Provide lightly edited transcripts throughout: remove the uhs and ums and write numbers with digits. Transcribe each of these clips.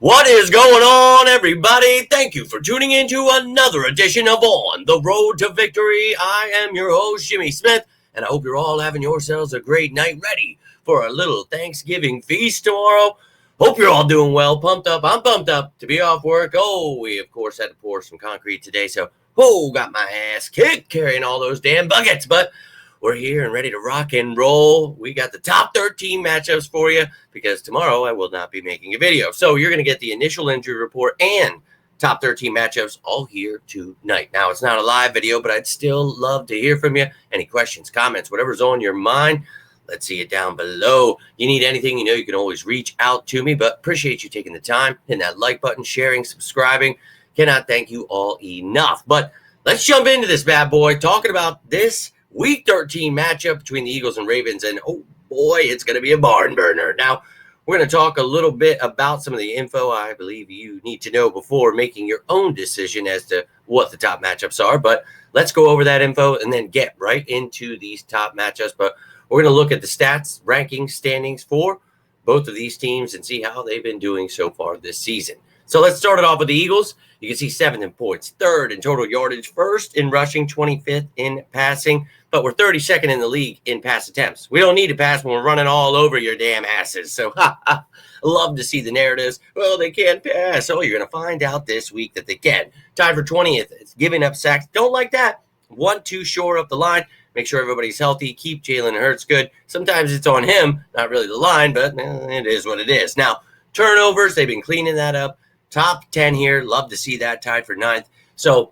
What is going on, everybody? Thank you for tuning in to another edition of On the Road to Victory. I am your host, Jimmy Smith, and I hope you're all having yourselves a great night ready for a little Thanksgiving feast tomorrow. Hope you're all doing well, pumped up. I'm pumped up to be off work. Oh, we, of course, had to pour some concrete today, so, got my ass kicked carrying all those damn buckets, but we're here and ready to rock and roll. We got the top 13 matchups for you because tomorrow I will not be making a video. So you're going to get the initial injury report and top 13 matchups all here tonight. Now, it's not a live video, but I'd still love to hear from you. Any questions, comments, whatever's on your mind, let's see it down below. You need anything, you can always reach out to me, but appreciate you taking the time, hitting that like button, sharing, subscribing. Cannot thank you all enough. But let's jump into this bad boy, talking about this Week 13 matchup between the Eagles and Ravens, and oh boy, it's going to be a barn burner. Now, we're going to talk a little bit about some of the info I believe you need to know before making your own decision as to what the top matchups are, but let's go over that info and then get right into these top matchups. But we're going to look at the stats, rankings, standings for both of these teams and see how they've been doing so far this season. So let's start it off with the Eagles. You can see 7th in points, 3rd in total yardage, 1st in rushing, 25th in passing, but we're 32nd in the league in pass attempts. We don't need to pass when we're running all over your damn asses. So love to see the narratives. Well, they can't pass. Oh, you're going to find out this week that they can. Tied for 20th. It's giving up sacks. Don't like that. Want to shore up the line. Make sure everybody's healthy. Keep Jalen Hurts good. Sometimes it's on him, not really the line, but it is what it is. Now, turnovers, they've been cleaning that up. Top 10 here. Love to see that, tied for 9th. So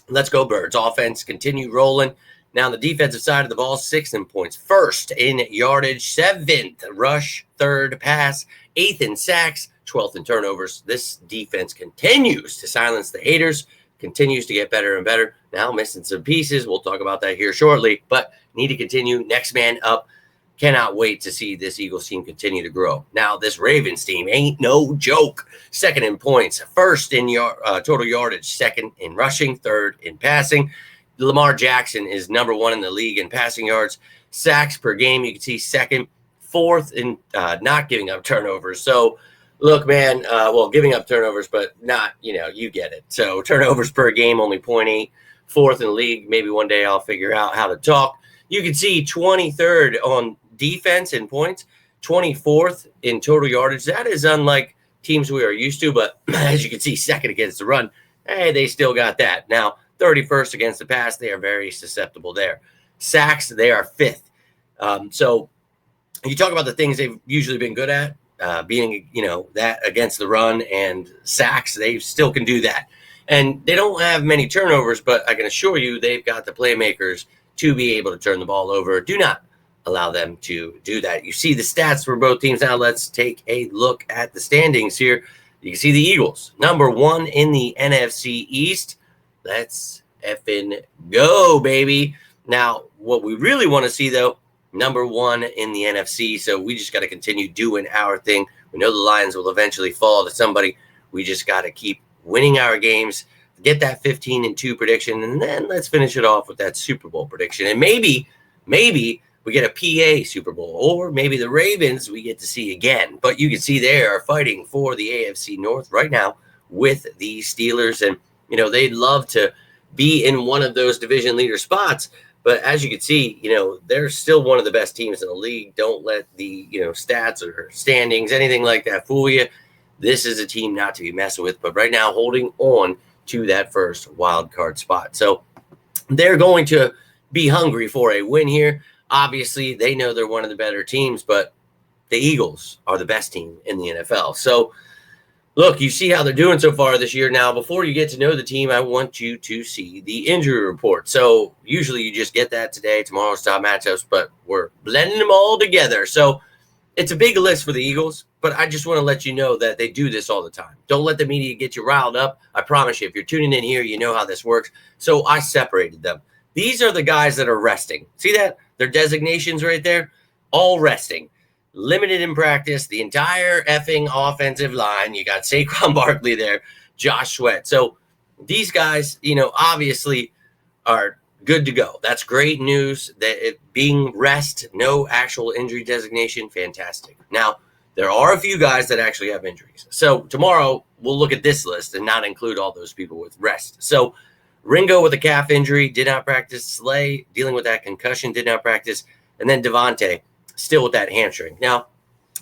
let's go Birds. Offense continue rolling. Now on the defensive side of the ball, 6th in points, 1st in yardage, 7th rush, 3rd pass, 8th in sacks, 12th in turnovers. This defense continues to silence the haters, continues to get better and better. Now missing some pieces. We'll talk about that here shortly, but need to continue. Next man up. Cannot wait to see this Eagles team continue to grow. Now, this Ravens team ain't no joke. 2nd in points, 1st in total yardage, 2nd in rushing, 3rd in passing. Lamar Jackson is number 1 in the league in passing yards. Sacks per game, you can see 2nd, 4th in not giving up turnovers. So, look, man, giving up turnovers, but not, you get it. So, turnovers per game, only 0.8. 4th in the league. Maybe one day I'll figure out how to talk. You can see 23rd on defense in points, 24th in total yardage. That is unlike teams we are used to, but as you can see, 2nd against the run. Hey, they still got that. Now, 31st against the pass, they are very susceptible there. Sacks, they are 5th. So you talk about the things they've usually been good at, being, that against the run and sacks, they still can do that. And they don't have many turnovers, but I can assure you they've got the playmakers to be able to turn the ball over. Do not allow them to do that. You see the stats for both teams. Now let's take a look at the standings here. You can see the Eagles, number 1 in the NFC East. Let's effing go, baby. Now, what we really want to see, though, number 1 in the NFC. So we just got to continue doing our thing. We know the Lions will eventually fall to somebody. We just got to keep winning our games, get that 15-2 prediction, and then let's finish it off with that Super Bowl prediction. And maybe we get a PA Super Bowl, or maybe the Ravens we get to see again. But you can see they are fighting for the AFC North right now with the Steelers, and they'd love to be in one of those division leader spots. But as you can see, they're still one of the best teams in the league. Don't let the stats or standings, anything like that, fool you. This is a team not to be messing with, but right now holding on to that first wild card spot. So they're going to be hungry for a win here. Obviously, they know they're one of the better teams, but the Eagles are the best team in the NFL. So, look, you see how they're doing so far this year. Now, before you get to know the team, I want you to see the injury report. So, usually you just get that today, tomorrow's top matchups, but we're blending them all together. So, it's a big list for the Eagles, but I just want to let you know that they do this all the time. Don't let the media get you riled up. I promise you, if you're tuning in here, you know how this works. So, I separated them. These are the guys that are resting. See that? Their designations right there, all resting. Limited in practice, the entire effing offensive line. You got Saquon Barkley there, Josh Sweat. So these guys, obviously are good to go. That's great news. That it being rest, no actual injury designation, fantastic. Now, there are a few guys that actually have injuries. So tomorrow we'll look at this list and not include all those people with rest. So Ringo with a calf injury did not practice. Slay dealing with that concussion did not practice. And then Devontae still with that hamstring. Now,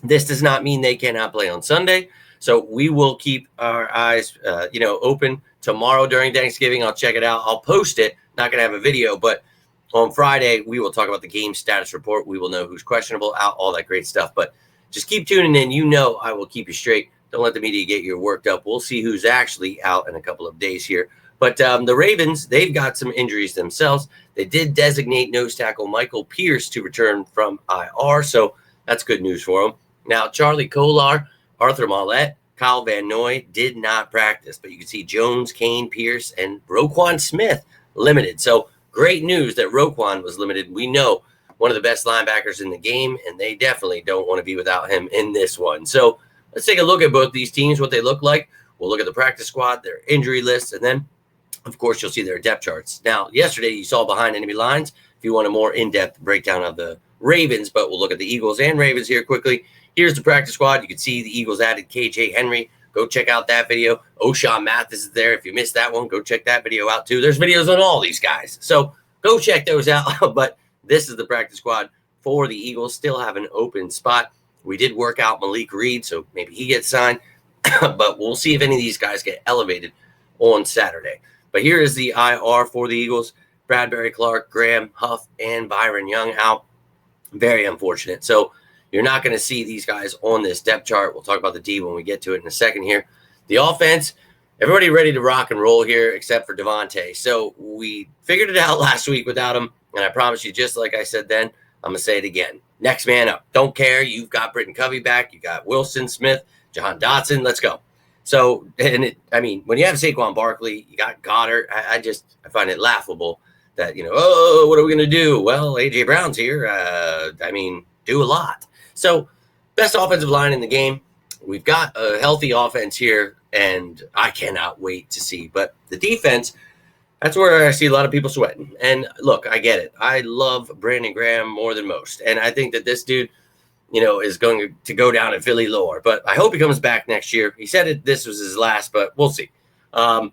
this does not mean they cannot play on Sunday. So we will keep our eyes, open tomorrow during Thanksgiving. I'll check it out. I'll post it. Not going to have a video, but on Friday, we will talk about the game status report. We will know who's questionable, out, all that great stuff. But just keep tuning in. You know I will keep you straight. Don't let the media get you worked up. We'll see who's actually out in a couple of days here. But the Ravens, they've got some injuries themselves. They did designate nose tackle Michael Pierce to return from IR, so that's good news for them. Now, Charlie Kolar, Arthur Maulet, Kyle Van Noy did not practice, but you can see Jones, Kane, Pierce, and Roquan Smith limited. So great news that Roquan was limited. We know one of the best linebackers in the game, and they definitely don't want to be without him in this one. So let's take a look at both these teams, what they look like. We'll look at the practice squad, their injury lists, and then, of course, you'll see their depth charts. Now, yesterday you saw behind enemy lines if you want a more in-depth breakdown of the Ravens, but we'll look at the Eagles and Ravens here quickly. Here's the practice squad. You can see the Eagles added KJ Henry. Go check out that video. O'Shawn Mathis is there. If you missed that one, go check that video out too. There's videos on all these guys. So go check those out. But this is the practice squad for the Eagles. Still have an open spot. We did work out Malik Reed, so maybe he gets signed. But we'll see if any of these guys get elevated on Saturday. But here is the IR for the Eagles. Bradbury, Clark, Graham, Huff, and Byron Young out. Very unfortunate. So you're not going to see these guys on this depth chart. We'll talk about the D when we get to it in a second here. The offense, everybody ready to rock and roll here except for Devontae. So we figured it out last week without him, and I promise you, just like I said then, I'm going to say it again. Next man up. Don't care. You've got Britton Covey back. You got Wilson Smith, Jahan Dotson. Let's go. So, when you have Saquon Barkley, you got Goddard. I find it laughable that, what are we going to do? Well, A.J. Brown's here. Do a lot. So, best offensive line in the game. We've got a healthy offense here, and I cannot wait to see. But the defense, that's where I see a lot of people sweating. And look, I get it. I love Brandon Graham more than most. And I think that this dude, is going to go down in Philly lore. But I hope he comes back next year. He said this was his last, but we'll see. And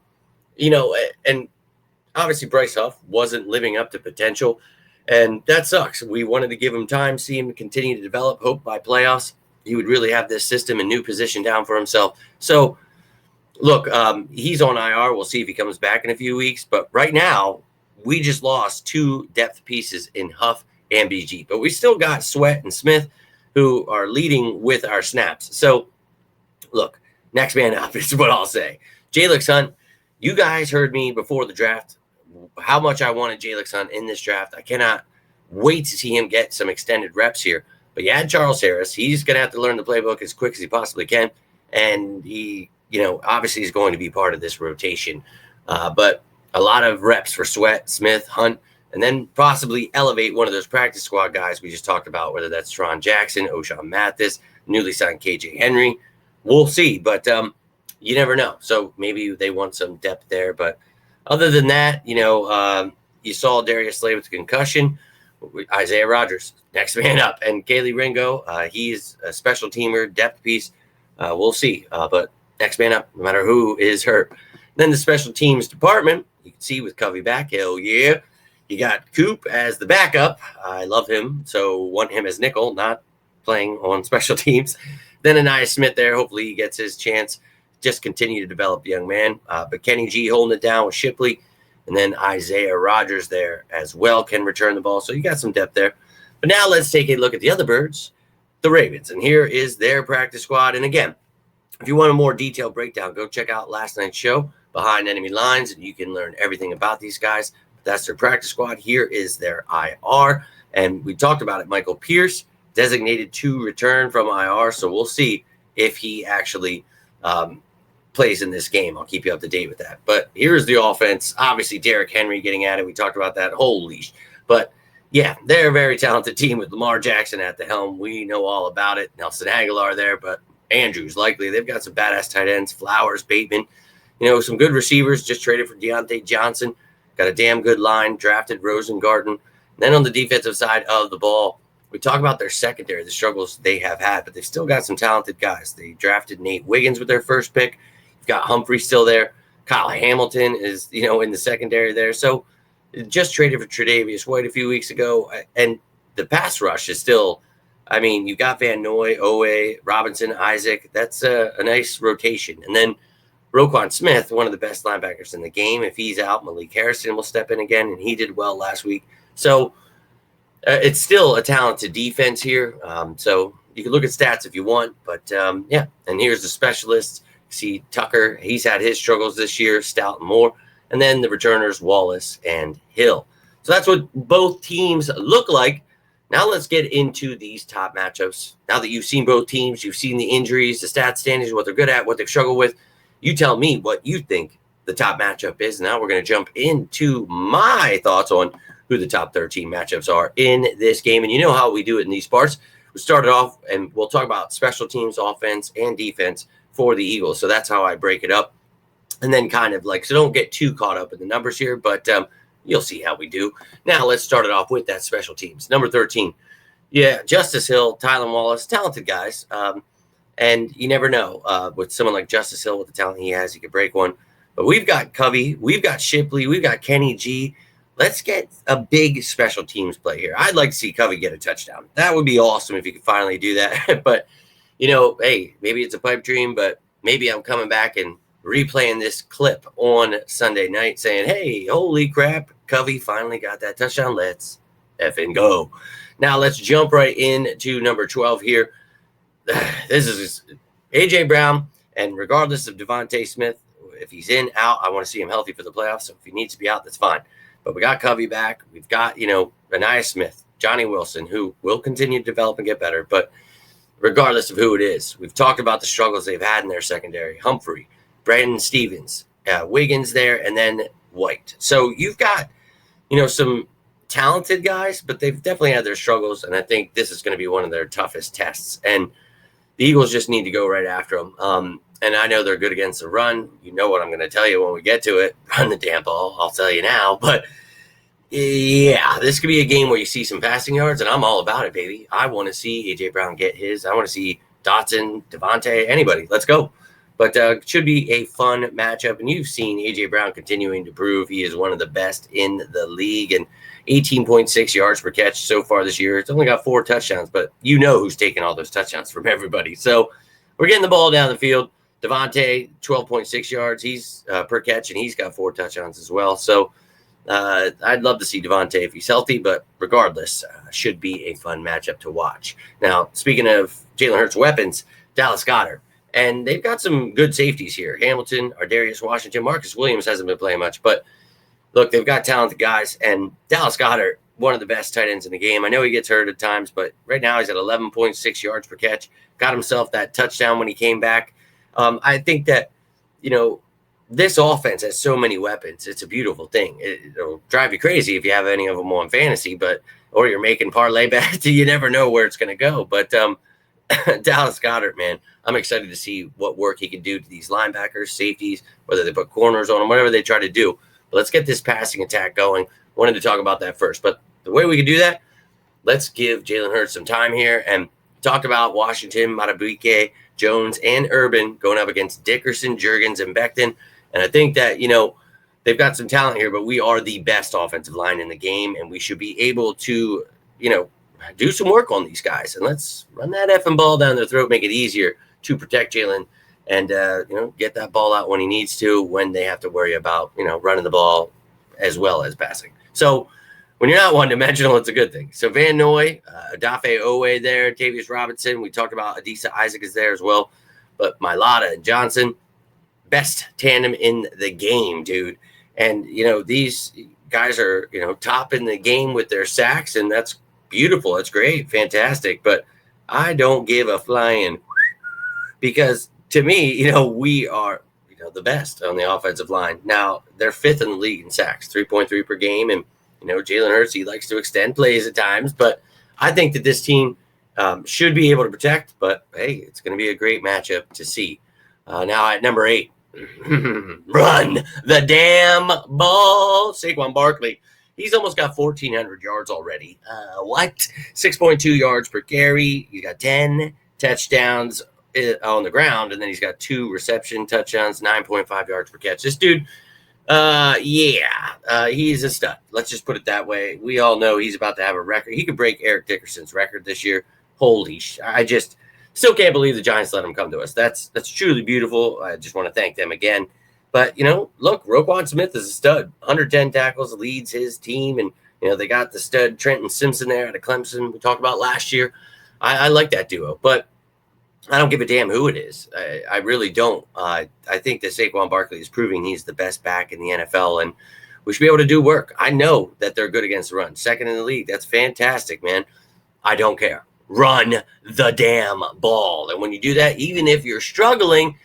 obviously Bryce Huff wasn't living up to potential. And that sucks. We wanted to give him time, see him continue to develop, hope by playoffs he would really have this system and new position down for himself. So, look, he's on IR. We'll see if he comes back in a few weeks. But right now, we just lost two depth pieces in Huff and BG. But we still got Sweat and Smith, who are leading with our snaps. So, look, next man up is what I'll say. Jalen Hunt, you guys heard me before the draft how much I wanted Jalen Hunt in this draft. I cannot wait to see him get some extended reps here. But you add Charles Harris. He's going to have to learn the playbook as quick as he possibly can. And he, obviously is going to be part of this rotation. But a lot of reps for Sweat, Smith, Hunt, and then possibly elevate one of those practice squad guys we just talked about, whether that's Tron Jackson, O'Shawn Mathis, newly signed KJ Henry. We'll see. But you never know. So maybe they want some depth there. But other than that, you saw Darius Slay with the concussion. Isaiah Rodgers, next man up. And Kaylee Ringo, he's a special teamer, depth piece. We'll see. But next man up, no matter who is hurt. Then the special teams department, you can see with Covey back, hell yeah. You got Coop as the backup. I love him, so want him as nickel, not playing on special teams. Then Aniyah Smith there. Hopefully he gets his chance. Just continue to develop the young man. But Kenny G holding it down with Shipley. And then Isaiah Rodgers there as well can return the ball. So you got some depth there. But now let's take a look at the other birds, the Ravens. And here is their practice squad. And again, if you want a more detailed breakdown, go check out last night's show, Behind Enemy Lines, and you can learn everything about these guys. That's their practice squad. Here is their IR. And we talked about it. Michael Pierce, designated to return from IR. So we'll see if he actually plays in this game. I'll keep you up to date with that. But here's the offense. Obviously, Derrick Henry getting at it. We talked about that. Holy. But, yeah, they're a very talented team with Lamar Jackson at the helm. We know all about it. Nelson Aguilar there, but Andrews likely. They've got some badass tight ends. Flowers, Bateman. Some good receivers. Just traded for Deontay Johnson. Got a damn good line. Drafted Rosengarten. Then on the defensive side of the ball, we talk about their secondary, the struggles they have had, but they've still got some talented guys. They drafted Nate Wiggins with their first pick. You've got Humphrey still there. Kyle Hamilton is, in the secondary there. So just traded for Tre'Davious White a few weeks ago. And the pass rush is still, you got Van Noy, Owe, Robinson, Isaac. That's a nice rotation. And then Roquan Smith, one of the best linebackers in the game. If he's out, Malik Harrison will step in again, and he did well last week. So it's still a talented defense here. So you can look at stats if you want. But, yeah, and here's the specialists. See Tucker, he's had his struggles this year, Stout and Moore. And then the returners, Wallace and Hill. So that's what both teams look like. Now let's get into these top matchups. Now that you've seen both teams, you've seen the injuries, the stat standings, what they're good at, what they've struggled with, you tell me what you think the top matchup is. Now we're going to jump into my thoughts on who the top 13 matchups are in this game. And you know how we do it in these parts. We started off, and we'll talk about special teams, offense, and defense for the Eagles. So that's how I break it up. And then kind of so don't get too caught up in the numbers here, but you'll see how we do. Now let's start it off with that special teams. Number 13. Yeah, Justice Hill, Tylan Wallace, talented guys. And you never know with someone like Justice Hill, with the talent he has, he could break one. But we've got Covey, we've got Shipley, we've got Kenny G. Let's get a big special teams play here. I'd like to see Covey get a touchdown. That would be awesome if he could finally do that. But, hey, maybe it's a pipe dream, but maybe I'm coming back and replaying this clip on Sunday night saying, hey, holy crap, Covey finally got that touchdown. Let's effing go. Now let's jump right into number 12 here. This is A.J. Brown, and regardless of Devontae Smith, if he's in, out, I want to see him healthy for the playoffs. So if he needs to be out, that's fine. But we got Covey back. We've got, Aniyah Smith, Johnny Wilson, who will continue to develop and get better. But regardless of who it is, we've talked about the struggles they've had in their secondary. Humphrey, Brandon Stevens, Wiggins there, and then White. So you've got, some talented guys, but they've definitely had their struggles. And I think this is going to be one of their toughest tests. And the Eagles just need to go right after them. And I know they're good against the run. You know what I'm going to tell you when we get to it. Run the damn ball. I'll tell you now. But, yeah, this could be a game where you see some passing yards, and I'm all about it, baby. I want to see A.J. Brown get his. I want to see Dotson, Devontae, anybody. Let's go. But it should be a fun matchup. And you've seen A.J. Brown continuing to prove he is one of the best in the league. And 18.6 yards per catch so far this year. It's only got 4 touchdowns, but you know who's taking all those touchdowns from everybody. So we're getting the ball down the field. Devontae, 12.6 yards he's per catch, and he's got 4 touchdowns as well. So I'd love to see Devontae if he's healthy, but regardless, should be a fun matchup to watch. Now, speaking of Jalen Hurts' weapons, Dallas Goedert. And they've got some good safeties here. Hamilton, Ardarius Washington, Marcus Williams hasn't been playing much, but look, they've got talented guys. And Dallas Goedert, one of the best tight ends in the game. I know he gets hurt at times, but right now he's at 11.6 yards per catch. Got himself that touchdown when he came back. I think that, this offense has so many weapons. It's a beautiful thing. It'll drive you crazy if you have any of them on fantasy, or you're making parlay bets. You never know where it's going to go. But Dallas Goedert, man, I'm excited to see what work he can do to these linebackers, safeties, whether they put corners on them, whatever they try to do. But let's get this passing attack going. Wanted to talk about that first. But the way we can do that, let's give Jalen Hurts some time here and talk about Washington, Madubuike, Jones, and Urban going up against Dickerson, Jurgens, and Becton. And I think that, they've got some talent here, but we are the best offensive line in the game, and we should be able to, do some work on these guys. And let's run that effing ball down their throat, make it easier to protect Jalen and, get that ball out when he needs to, when they have to worry about, running the ball as well as passing. So when you're not one-dimensional, it's a good thing. So Van Noy, Odafe Owe there, Tavius Robinson. We talked about Adisa Isaac is there as well. But Mailata and Johnson, best tandem in the game, dude. And, these guys are, top in the game with their sacks, and that's beautiful. That's great. Fantastic. But I don't give a flying because to me, we are, the best on the offensive line. Now, they're 5th in the league in sacks, 3.3 per game. And, Jalen Hurts, he likes to extend plays at times. But I think that this team should be able to protect. But, hey, it's going to be a great matchup to see. Now at number 8, run the damn ball. Saquon Barkley. He's almost got 1,400 yards already. What? 6.2 yards per carry. He's got 10 touchdowns on the ground, and then he's got 2 reception touchdowns, 9.5 yards per catch. This dude, he's a stud. Let's just put it that way. We all know he's about to have a record. He could break Eric Dickerson's record this year. I just still can't believe the Giants let him come to us. That's truly beautiful. I just want to thank them again. But, look, Roquan Smith is a stud. 110 tackles, leads his team. And, they got the stud Trenton Simpson there out of Clemson we talked about last year. I like that duo. But I don't give a damn who it is. I really don't. I think that Saquon Barkley is proving he's the best back in the NFL, and we should be able to do work. I know that they're good against the run. Second in the league. That's fantastic, man. I don't care. Run the damn ball. And when you do that, even if you're struggling,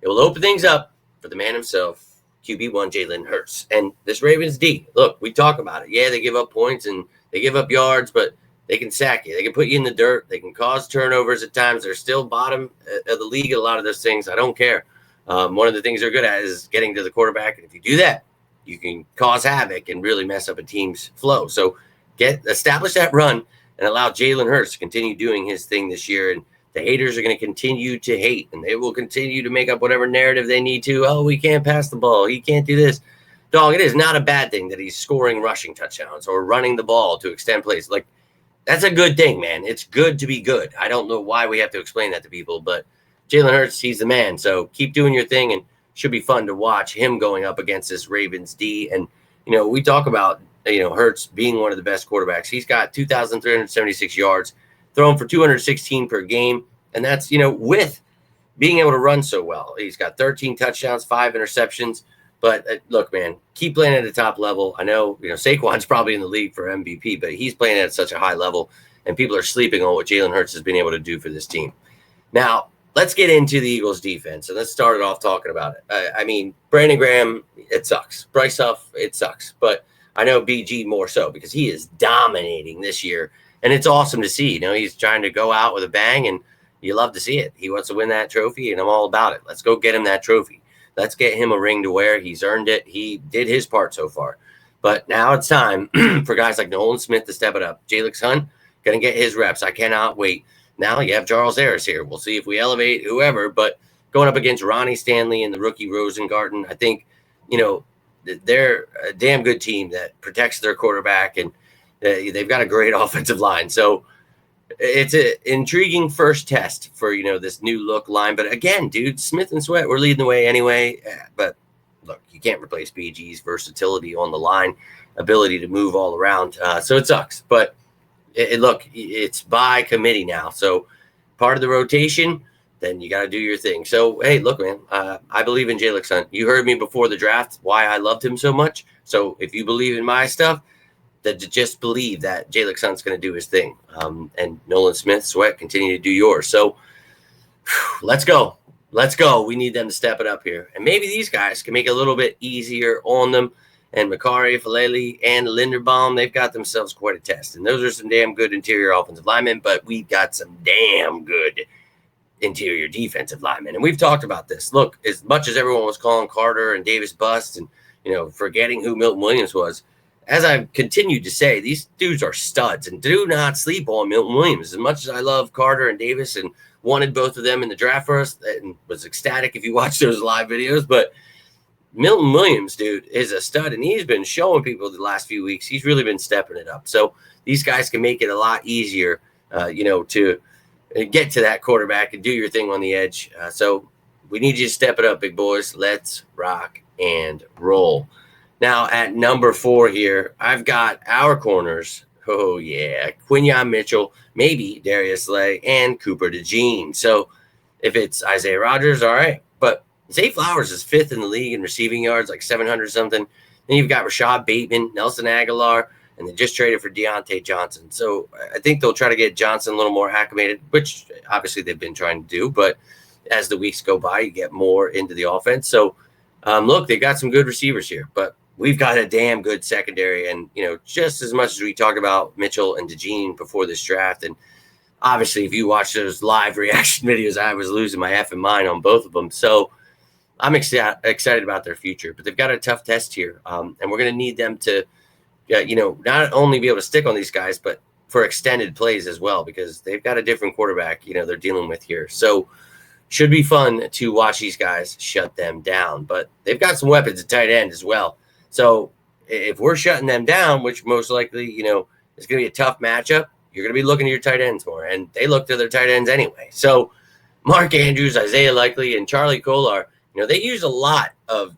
it will open things up for the man himself, QB1 Jalen Hurts. And this Ravens D, look, we talk about it. Yeah, they give up points and they give up yards, but they can sack you. They can put you in the dirt. They can cause turnovers at times. They're still bottom of the league at a lot of those things. I don't care. One of the things they're good at is getting to the quarterback. And if you do that, you can cause havoc and really mess up a team's flow. So establish that run and allow Jalen Hurts to continue doing his thing this year. And the haters are going to continue to hate, and they will continue to make up whatever narrative they need to. Oh, we can't pass the ball. He can't do this. Dog, it is not a bad thing that he's scoring rushing touchdowns or running the ball to extend plays. Like, that's a good thing, man. It's good to be good. I don't know why we have to explain that to people, but Jalen Hurts, he's the man. So keep doing your thing, and should be fun to watch him going up against this Ravens D. And, we talk about, Hurts being one of the best quarterbacks. He's got 2,376 yards, thrown for 216 per game. And that's, with being able to run so well. He's got 13 touchdowns, 5 interceptions. But look, man, keep playing at the top level. I know, Saquon's probably in the league for MVP, but he's playing at such a high level, and people are sleeping on what Jalen Hurts has been able to do for this team. Now, let's get into the Eagles defense, and let's start it off talking about it. Brandon Graham, it sucks. Bryce Huff, it sucks. But I know BG more so because he is dominating this year, and it's awesome to see. He's trying to go out with a bang, and you love to see it. He wants to win that trophy, and I'm all about it. Let's go get him that trophy. Let's get him a ring to wear. He's earned it. He did his part so far. But now it's time for guys like Nolan Smith to step it up. Jalen Hunt going to get his reps. I cannot wait. Now you have Charles Harris here. We'll see if we elevate whoever. But going up against Ronnie Stanley and the rookie Rosengarten, I think, they're a damn good team that protects their quarterback, and they've got a great offensive line. So it's an intriguing first test for, this new look line. But again, dude, Smith and Sweat were leading the way anyway. But look, you can't replace BG's versatility on the line, ability to move all around. So it sucks. But look, it's by committee now. So part of the rotation, then you got to do your thing. So, hey, look, man, I believe in Jalen Hunt. You heard me before the draft why I loved him so much. So if you believe in my stuff, that just believe that Jalen Hunt's going to do his thing. And Nolan Smith, Sweat, continue to do yours. So let's go. Let's go. We need them to step it up here. And maybe these guys can make it a little bit easier on them. And Makari, Falele, and Linderbaum, they've got themselves quite a test. And those are some damn good interior offensive linemen, but we've got some damn good interior defensive linemen. And we've talked about this. Look, as much as everyone was calling Carter and Davis bust and, forgetting who Milton Williams was, as I've continued to say, these dudes are studs, and do not sleep on Milton Williams. As much as I love Carter and Davis and wanted both of them in the draft for us and was ecstatic if you watch those live videos, but Milton Williams, dude, is a stud, and he's been showing people the last few weeks. He's really been stepping it up. So these guys can make it a lot easier, to get to that quarterback and do your thing on the edge. So we need you to step it up, big boys. Let's rock and roll. Now, at number 4 here, I've got our corners. Oh, yeah. Quinyon Mitchell, maybe Darius Slay, and Cooper DeJean. So if it's Isaiah Rodgers, all right. But Zay Flowers is 5th in the league in receiving yards, like 700-something. Then you've got Rashad Bateman, Nelson Aguilar, and they just traded for Deontay Johnson. So I think they'll try to get Johnson a little more acclimated, which obviously they've been trying to do. But as the weeks go by, you get more into the offense. So, look, they've got some good receivers here. But we've got a damn good secondary. And, just as much as we talk about Mitchell and DeJean before this draft, and obviously if you watch those live reaction videos, I was losing my effing mind on both of them. So I'm excited about their future. But they've got a tough test here. And we're going to need them to not only be able to stick on these guys, but for extended plays as well, because they've got a different quarterback, they're dealing with here. So should be fun to watch these guys shut them down. But they've got some weapons at tight end as well. So if we're shutting them down, which most likely, is going to be a tough matchup, you're going to be looking at your tight ends more. And they look to their tight ends anyway. So Mark Andrews, Isaiah Likely, and Charlie Kolar, they use a lot of,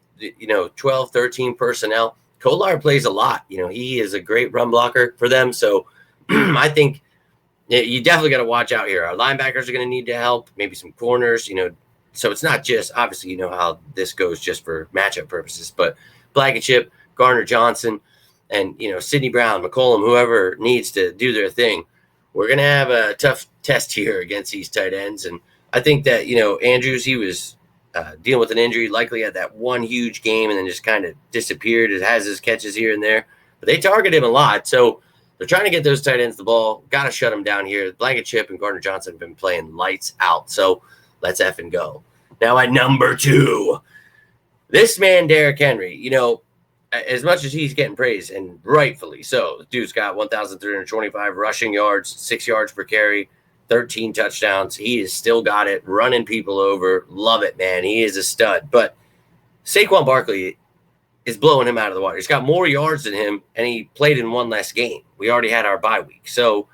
12, 13 personnel. Kolar plays a lot. He is a great run blocker for them. So I think you definitely got to watch out here. Our linebackers are going to need to help, maybe some corners, so it's not just, obviously, how this goes just for matchup purposes, but Blankenship, Gardner Johnson, and, Sidney Brown, McCollum, whoever needs to do their thing. We're going to have a tough test here against these tight ends. And I think that, Andrews, he was dealing with an injury, likely had that one huge game and then just kind of disappeared. It has his catches here and there, but they target him a lot. So they're trying to get those tight ends the ball. Got to shut them down here. Blankenship and Gardner Johnson have been playing lights out. So let's effing go. Now at number 2, this man, Derrick Henry, as much as he's getting praise, and rightfully so, the dude's got 1,325 rushing yards, 6 yards per carry, 13 touchdowns. He has still got it, running people over. Love it, man. He is a stud. But Saquon Barkley is blowing him out of the water. He's got more yards than him, and he played in one less game. We already had our bye week. So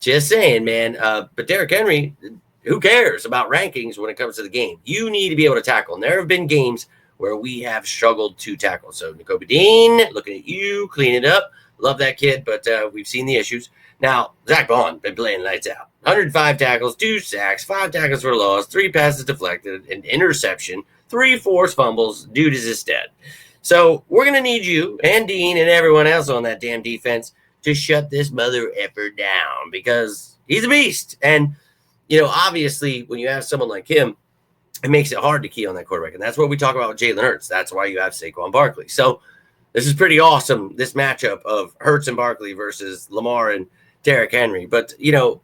just saying, man. But Derrick Henry, who cares about rankings when it comes to the game? You need to be able to tackle. And there have been games where we have struggled to tackle. So Nakobe Dean, looking at you, clean it up. Love that kid, but we've seen the issues. Now, Zach Bond been playing lights out. 105 tackles, 2 sacks, 5 tackles for loss, 3 passes deflected, an interception, 3 forced fumbles. Dude is just dead. So we're going to need you and Dean and everyone else on that damn defense to shut this mother effer down, because he's a beast. And, obviously when you have someone like him, it makes it hard to key on that quarterback. And that's what we talk about with Jalen Hurts. That's why you have Saquon Barkley. So this is pretty awesome, this matchup of Hurts and Barkley versus Lamar and Derrick Henry. But,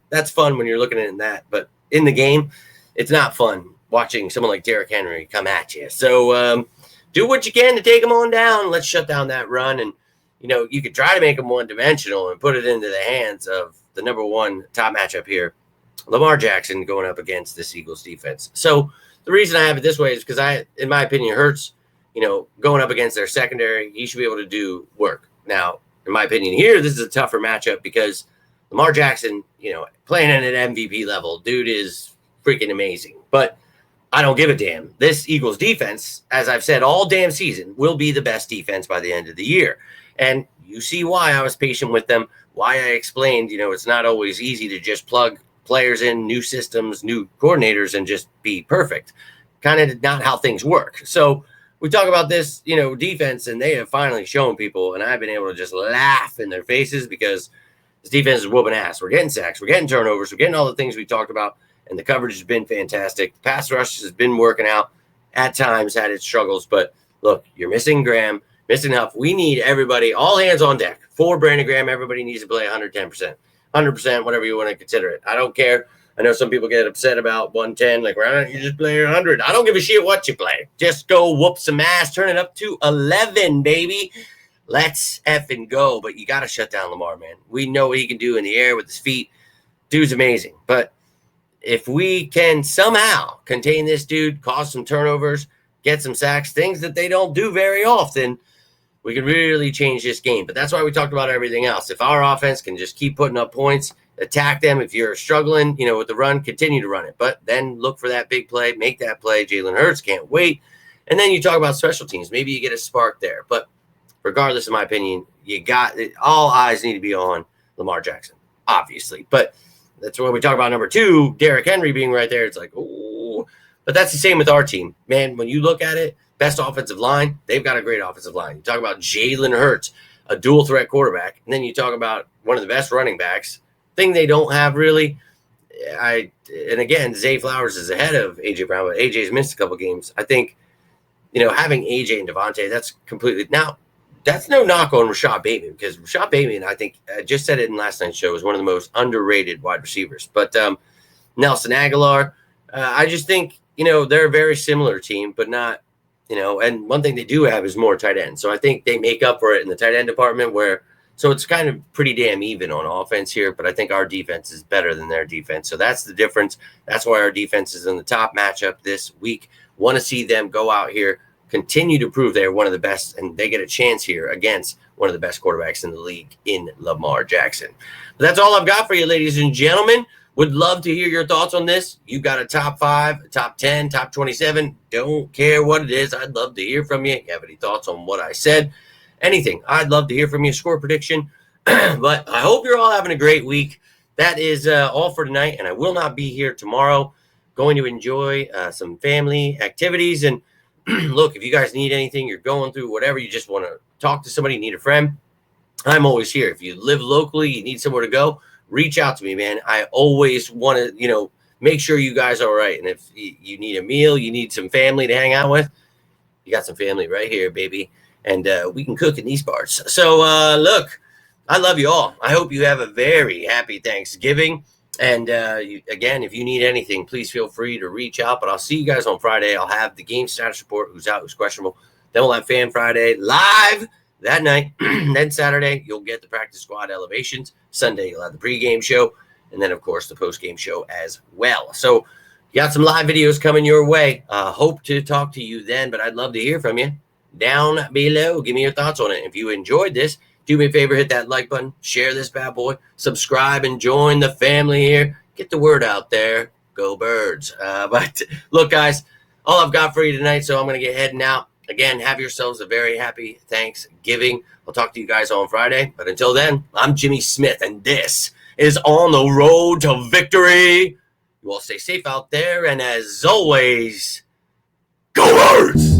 that's fun when you're looking at that. But in the game, it's not fun watching someone like Derrick Henry come at you. So do what you can to take him on down. Let's shut down that run. And, you could try to make him one-dimensional and put it into the hands of the number 1 top matchup here, Lamar Jackson, going up against this Eagles defense. So the reason I have it this way is because in my opinion, Hurts, going up against their secondary, he should be able to do work. Now, in my opinion here, this is a tougher matchup because Lamar Jackson, playing at an MVP level, dude is freaking amazing. But I don't give a damn. This Eagles defense, as I've said all damn season, will be the best defense by the end of the year. And you see why I was patient with them, why I explained, it's not always easy to just plug players in, new systems, new coordinators, and just be perfect. Kind of not how things work. So we talk about this, defense, and they have finally shown people, and I've been able to just laugh in their faces because this defense is whooping ass. We're getting sacks, we're getting turnovers, we're getting all the things we talked about, and the coverage has been fantastic. The pass rush has been working out. At times had its struggles, but look, you're missing Graham, missing Huff. We need everybody, all hands on deck. For Brandon Graham, everybody needs to play 110%. 100%, whatever you want to consider it. I don't care. I know some people get upset about 110, like, why don't you just play 100? I don't give a shit what you play. Just go whoop some ass, turn it up to 11, baby. Let's effing go. But you got to shut down Lamar, man. We know what he can do in the air with his feet. Dude's amazing. But if we can somehow contain this dude, cause some turnovers, get some sacks, things that they don't do very often, we can really change this game. But that's why we talked about everything else. If our offense can just keep putting up points, attack them. If you're struggling, with the run, continue to run it. But then look for that big play, make that play. Jalen Hurts can't wait. And then you talk about special teams. Maybe you get a spark there. But regardless, in my opinion, all eyes need to be on Lamar Jackson, obviously. But that's when we talk about number 2, Derrick Henry being right there. It's like, oh. But that's the same with our team. Man, when you look at it, best offensive line, they've got a great offensive line. You talk about Jalen Hurts, a dual threat quarterback. And then you talk about one of the best running backs. Thing they don't have really. And again, Zay Flowers is ahead of A.J. Brown, but A.J.'s missed a couple games. I think, having A.J. and Devontae, that's completely – now, that's no knock on Rashad Bateman, because Rashad Bateman, I think, I just said it in last night's show, is one of the most underrated wide receivers. But Nelson Aguilar, I just think, they're a very similar team, but not And one thing they do have is more tight ends. So I think they make up for it in the tight end department so it's kind of pretty damn even on offense here, but I think our defense is better than their defense. So that's the difference. That's why our defense is in the top matchup this week. Want to see them go out here, continue to prove they're one of the best, and they get a chance here against one of the best quarterbacks in the league in Lamar Jackson. But that's all I've got for you, ladies and gentlemen. Would love to hear your thoughts on this. You got a top 5, a top 10, top 27. Don't care what it is. I'd love to hear from you. You have any thoughts on what I said? Anything. I'd love to hear from you. Score prediction. But I hope you're all having a great week. That is all for tonight, and I will not be here tomorrow. Going to enjoy some family activities. And look, if you guys need anything, you're going through whatever, you just want to talk to somebody, need a friend, I'm always here. If you live locally, you need somewhere to go, reach out to me, man. I always want to, make sure you guys are all right. And if you need a meal, you need some family to hang out with, you got some family right here, baby. And we can cook in these parts. So, look, I love you all. I hope you have a very happy Thanksgiving. And, again, if you need anything, please feel free to reach out. But I'll see you guys on Friday. I'll have the game status report, who's out, who's questionable. Then we'll have Fan Friday live that night. Then Saturday, you'll get the practice squad elevations. Sunday, you'll have the pregame show. And then, of course, the postgame show as well. So you got some live videos coming your way. Hope to talk to you then, but I'd love to hear from you. Down below, give me your thoughts on it. If you enjoyed this, do me a favor, hit that like button, share this bad boy, subscribe, and join the family here. Get the word out there. Go Birds. But look, guys, all I've got for you tonight, so I'm going to get heading out. Again, have yourselves a very happy Thanksgiving. I'll talk to you guys on Friday. But until then, I'm Jimmy Smith, and this is On the Road to Victory. You all stay safe out there, and as always, go Birds!